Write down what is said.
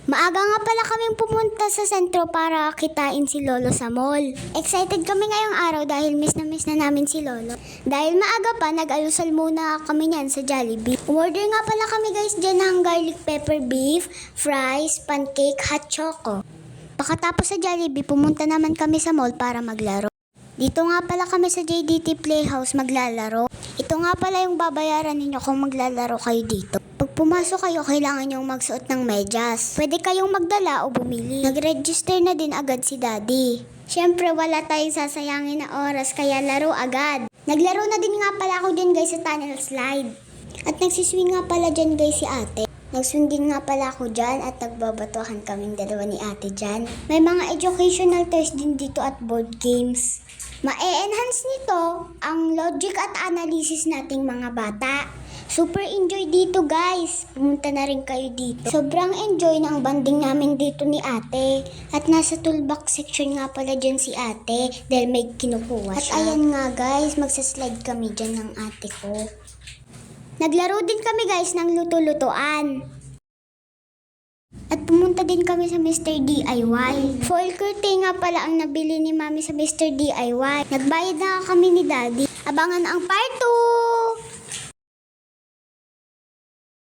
Maaga nga pala kaming pumunta sa sentro para kitain si Lolo sa mall. Excited kami ngayong araw dahil miss na namin si Lolo. Dahil maaga pa, nag-alusal muna kami niyan sa Jollibee. Umorder nga pala kami guys dyan ng garlic pepper beef, fries, pancake, hot choco. Pagkatapos sa Jollibee, pumunta naman kami sa mall para maglaro. Dito nga pala kami sa JDT Playhouse maglalaro. Ito nga pala yung babayaran ninyo kung maglalaro kayo dito. Pag pumasok kayo, kailangan nyong magsuot ng medyas. Pwede kayong magdala o bumili. Nag-register na din agad si Daddy. Siyempre, wala tayong sasayangin na oras, kaya laro agad. Naglaro na din nga pala ako dyan guys sa tunnel slide. At nagsiswing nga pala dyan guys si ate. Nagswing din nga pala ako dyan at nagbabatuhan kaming dalawa ni ate dyan. May mga educational toys din dito at board games. Ma-enhance nito ang logic at analysis nating mga bata. Super enjoy dito guys. Pumunta na rin kayo dito. Sobrang enjoy ng banding namin dito ni ate. At nasa toolbox section nga pala dyan si ate dahil may kinukuha siya. At ayan nga guys, magsaslide kami dyan ng ate ko. Naglaro din kami guys ng luto-lutoan. At pumunta din kami sa Mr. DIY. Foil curtain nga pala ang nabili ni Mami sa Mr. DIY. Nagbayad na kami ni Daddy. Abangan ang part 2!